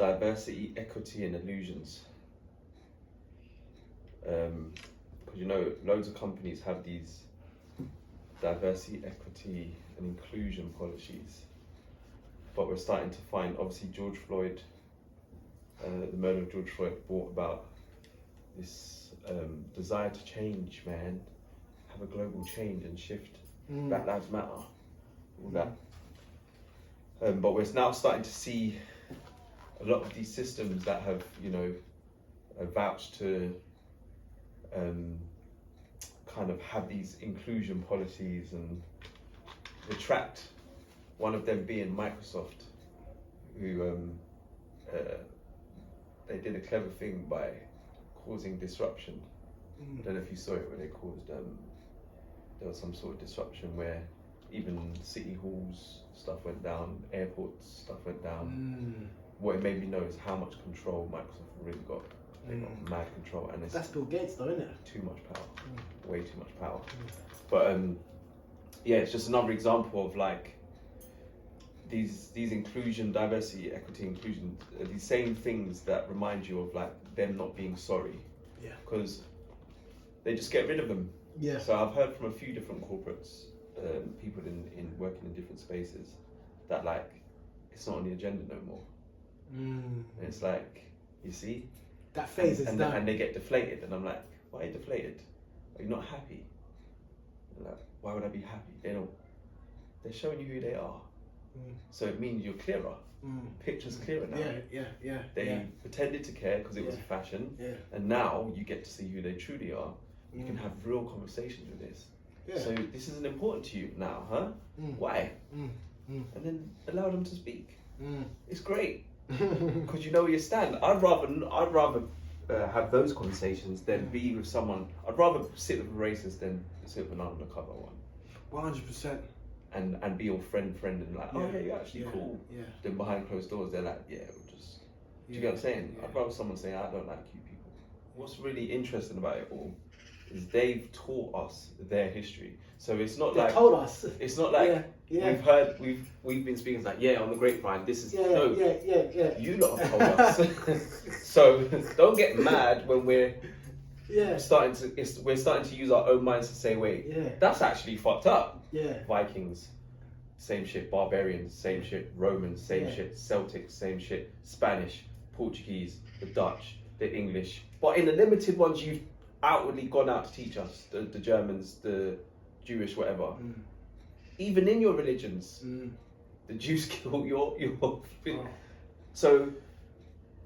diversity, equity, and illusions. Because you know, loads of companies have these diversity, equity, and inclusion policies, but we're starting to find, obviously, George Floyd, the murder of George Floyd brought about this desire to change, man, have a global change and shift. Black Lives Matter, all that. But we're now starting to see a lot of these systems that have, you know, vouched to kind of have these inclusion policies and retract. One of them being Microsoft, who they did a clever thing by causing disruption. I don't know if you saw it when they caused there was some sort of disruption where even city halls stuff went down, airports stuff went down. What it made me know is how much control Microsoft really got. They got mad control, and it's That's Bill Gates, though, isn't it? too much power, way too much power. But yeah, it's just another example of like these inclusion, diversity, equity, inclusion, these same things that remind you of like them not being sorry. Yeah. Because they just get rid of them. Yeah. So I've heard from a few different corporates, people in working in different spaces, that like it's not on the agenda no more. And it's like, you see, that phase is done. And they get deflated, and I'm like, why are you deflated? Are you not happy? They're like, why would I be happy? They're showing you who they are. So it means you're clearer. Picture's clearer now. Yeah. They pretended to care because it was fashion, and now you get to see who they truly are. You can have real conversations with this. So this isn't important to you now, huh? Why? And then allow them to speak. It's great because you know where you stand. I'd rather have those conversations than be with someone. I'd rather sit with a racist than sit with an undercover one. 100%. And be all friend and like, oh yeah, you're actually cool. Then behind closed doors, they're like, yeah, we'll just. Do you get what I'm saying? I'd rather someone say, I don't like you people. What's really interesting about it all is they've taught us their history. So it's not They like told us. It's not like we've heard we've been speaking like on the grapevine. This is you lot have told us. So don't get mad when we're starting to use our own minds to say, wait, that's actually fucked up. Vikings, same shit. Barbarians, same shit. Romans, same shit. Celtics, same shit. Spanish, Portuguese, the Dutch, the English. But in the limited ones you've outwardly gone out to teach us, the Germans, the Jewish, whatever. Even in your religions, the Jews kill your So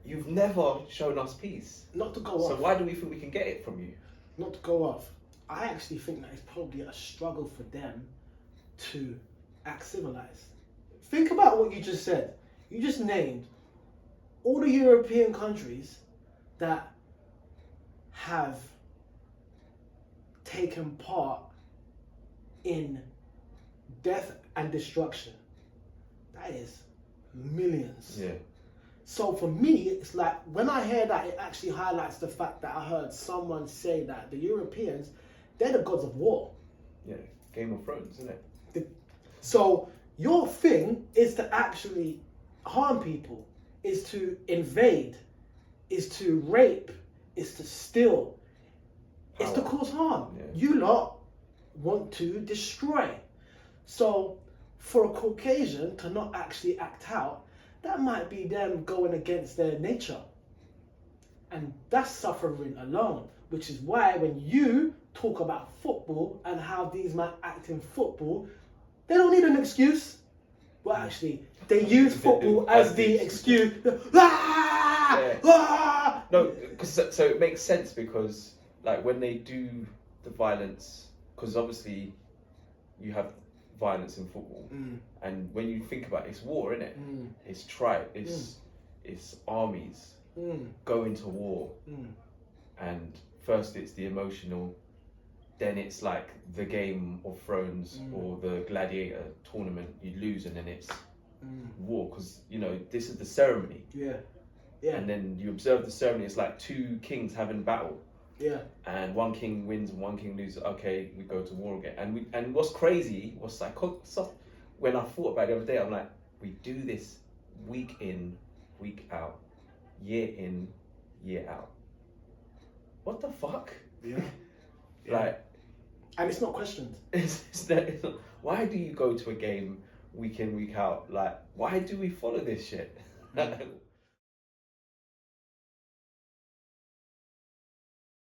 you've never shown us peace. Not to go So off. why do we think we can get it from you? Not to go off. I actually think that it's probably a struggle for them to act civilized. Think about what you just said. You just named all the European countries that have taken part in death and destruction. That is millions. So for me, it's like when I hear that, it actually highlights the fact that I heard someone say that the Europeans, they're the gods of war. Game of Thrones, isn't it? So your thing is to actually harm people, is to invade, is to rape, is to steal, it's to cause harm. You lot want to destroy. So for a Caucasian to not actually act out, that might be them going against their nature. And that's suffering alone, which is why when you talk about football and how these men act in football, they don't need an excuse. Well, actually, they use football as the excuse. No, so it makes sense because like when they do the violence, because obviously you have violence in football, and when you think about it, it's war, innit? It's tribe, it's armies going to war, and first it's the emotional, then it's like the Game of Thrones or the Gladiator tournament, you lose, and then it's war, because you know this is the ceremony. And then you observe the ceremony. It's like two kings having battle. And one king wins and one king loses. Okay, we go to war again. And what's crazy, when I thought about it the other day, I'm like, we do this week in, week out, year in, year out. What the fuck? Yeah. Like, and it's not questioned. It's not, why do you go to a game week in, week out? Like, why do we follow this shit?